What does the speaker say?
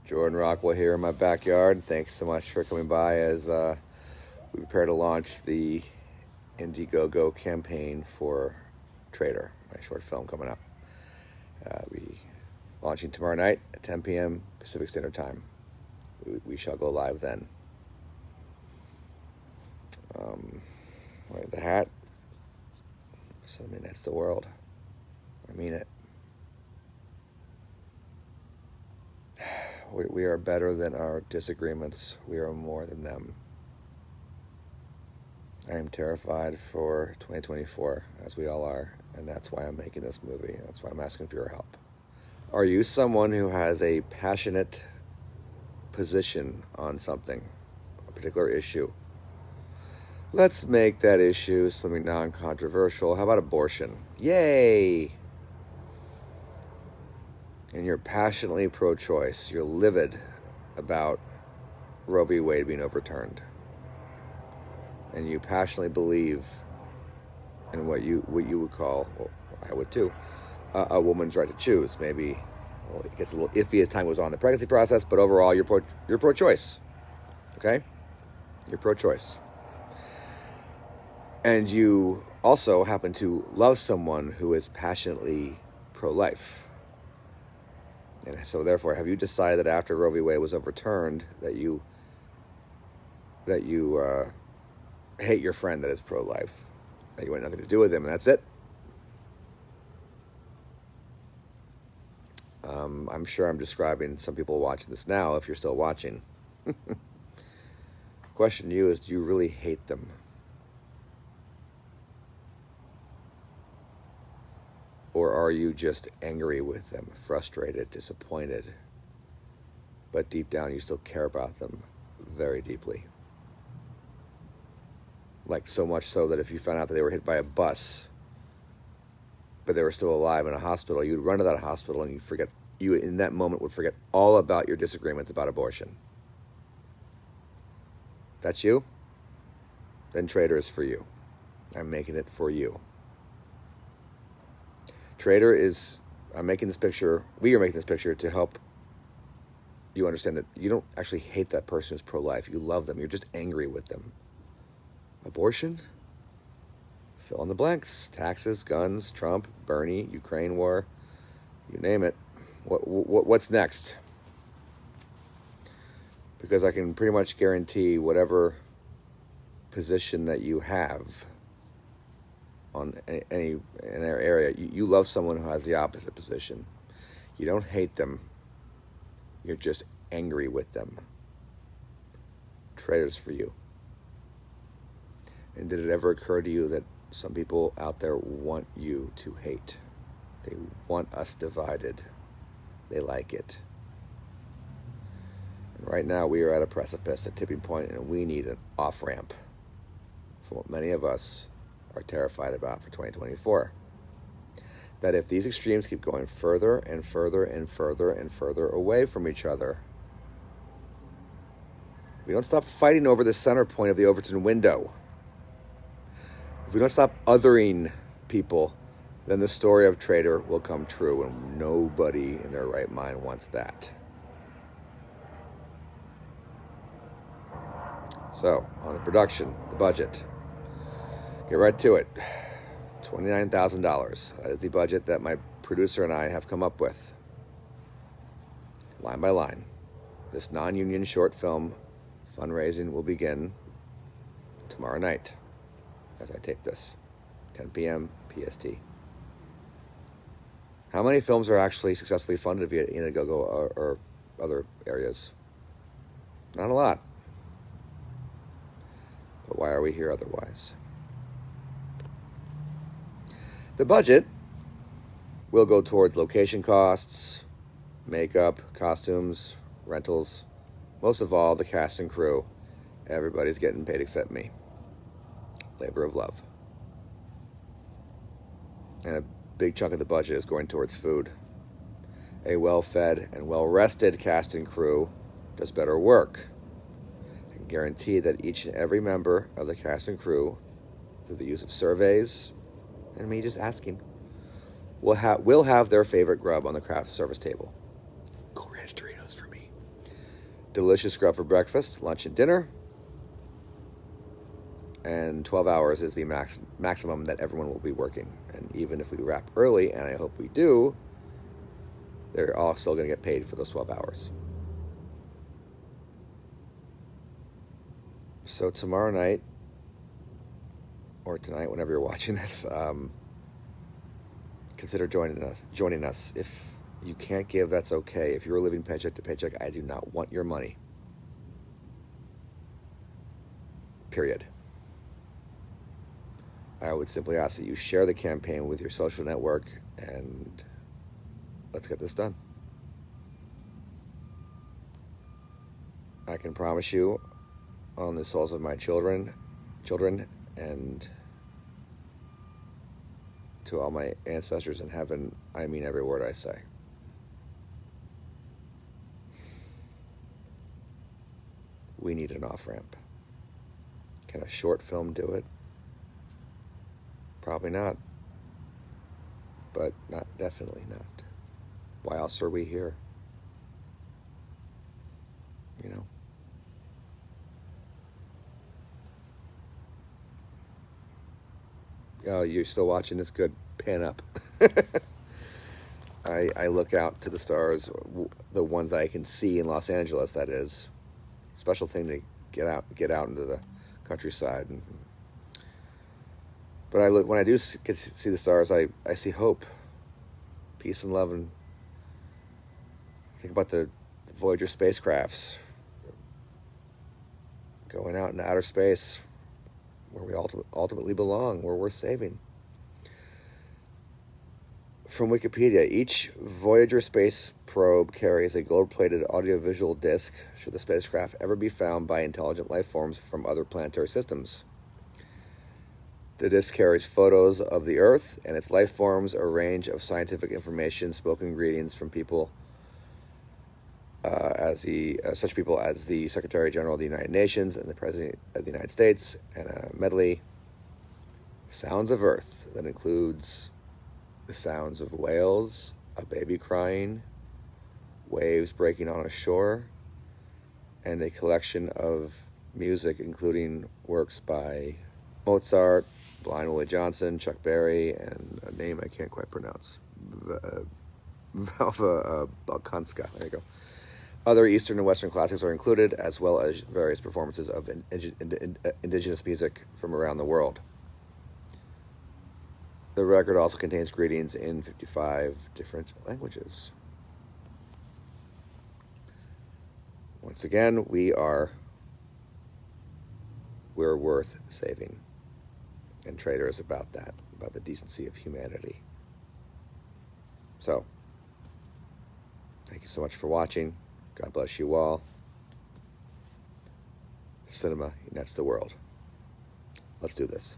Jordan Rockwell here in my backyard. Thanks so much for coming by as we prepare to launch the Indiegogo campaign for Traitor, my short film coming up. We launching tomorrow night at 10 p.m. Pacific Standard Time. We shall go live then. The hat. So, I mean, that's the world. I mean it. We are better than our disagreements. We are more than them. I am terrified for 2024, as we all are, and that's why I'm making this movie. That's why I'm asking for your help. Are you someone who has a passionate position on something, a particular issue? Let's make that issue something non-controversial. How about abortion? Yay! And you're passionately pro-choice. You're livid about Roe v. Wade being overturned. And you passionately believe in what you would call, well, I would too, a woman's right to choose. Maybe it gets a little iffy as time goes on in the pregnancy process, but overall you're pro-choice. Okay? You're pro-choice. And you also happen to love someone who is passionately pro-life. And so therefore, have you decided that after Roe v. Wade was overturned that you hate your friend that is pro-life, that you want nothing to do with him, and that's it? I'm sure I'm describing some people watching this now, if you're still watching. Question to you is, do you really hate them? Or are you just angry with them, frustrated, disappointed, but deep down you still care about them very deeply? Like so much so that if you found out that they were hit by a bus, but they were still alive in a hospital, you'd run to that hospital and you in that moment would forget all about your disagreements about abortion. That's you? Then Traitor is for you. I'm making it for you. Traitor is, we are making this picture to help you understand that you don't actually hate that person who's pro-life. You love them. You're just angry with them. Abortion? Fill in the blanks. Taxes, guns, Trump, Bernie, Ukraine war, you name it. What's next? Because I can pretty much guarantee whatever position that you have on any area, you love someone who has the opposite position. You don't hate them. You're just angry with them. Traitor's for you. And did it ever occur to you that some people out there want you to hate? They want us divided. They like it. And right now we are at a precipice, a tipping point, and we need an off-ramp for what many of us are terrified about for 2024. That if these extremes keep going further and further and further and further away from each other, we don't stop fighting over the center point of the Overton window. If we don't stop othering people, then the story of Traitor will come true, and nobody in their right mind wants that. So, on the production, the budget. Get right to it. $29,000. That is the budget that my producer and I have come up with, line by line. This non-union short film fundraising will begin tomorrow night as I tape this, 10 p.m. PST. How many films are actually successfully funded via Indiegogo or other areas? Not a lot. But why are we here otherwise? The budget will go towards location costs, makeup, costumes, rentals, most of all, the cast and crew. Everybody's getting paid except me. Labor of love. And a big chunk of the budget is going towards food. A well-fed and well-rested cast and crew does better work. I can guarantee that each and every member of the cast and crew, through the use of surveys, and me just asking, will have their favorite grub on the craft service table. Cool Ranch Doritos for me. delicious grub for breakfast, lunch, and dinner. And 12 hours is the maximum that everyone will be working. And even if we wrap early, and I hope we do, they're all still going to get paid for those 12 hours. So tomorrow night, or tonight, whenever you're watching this, consider joining us. If you can't give, that's okay. If you're living paycheck to paycheck, I do not want your money. Period. I would simply ask that you share the campaign with your social network, and let's get this done. I can promise you, on the souls of my children, and to all my ancestors in heaven, I mean every word I say. We need an off-ramp. Can a short film do it? Probably not. But definitely not. Why else are we here? You know? Oh, you're still watching this? Good. Pan up. I look out to the stars, the ones that I can see in Los Angeles, that is. Special thing to get out into the countryside. But when I do get to see the stars, I see hope, peace and love, and think about the Voyager spacecrafts going out into outer space, where we ultimately belong, where we're saving. From Wikipedia, each Voyager space probe carries a gold-plated audiovisual disc should the spacecraft ever be found by intelligent life forms from other planetary systems. The disc carries photos of the Earth and its life forms, a range of scientific information, spoken greetings from people, such people as the Secretary General of the United Nations and the President of the United States, and a medley sounds of Earth that includes the sounds of whales, a baby crying, waves breaking on a shore, and a collection of music including works by Mozart, Blind Willie Johnson, Chuck Berry, and a name I can't quite pronounce, Valva Balkanska. There you go. Other Eastern and Western classics are included, as well as various performances of indigenous music from around the world. The record also contains greetings in 55 different languages. Once again, we're worth saving. And Traitor is about that, about the decency of humanity. So, thank you so much for watching. God bless you all. Cinema unites the world. Let's do this.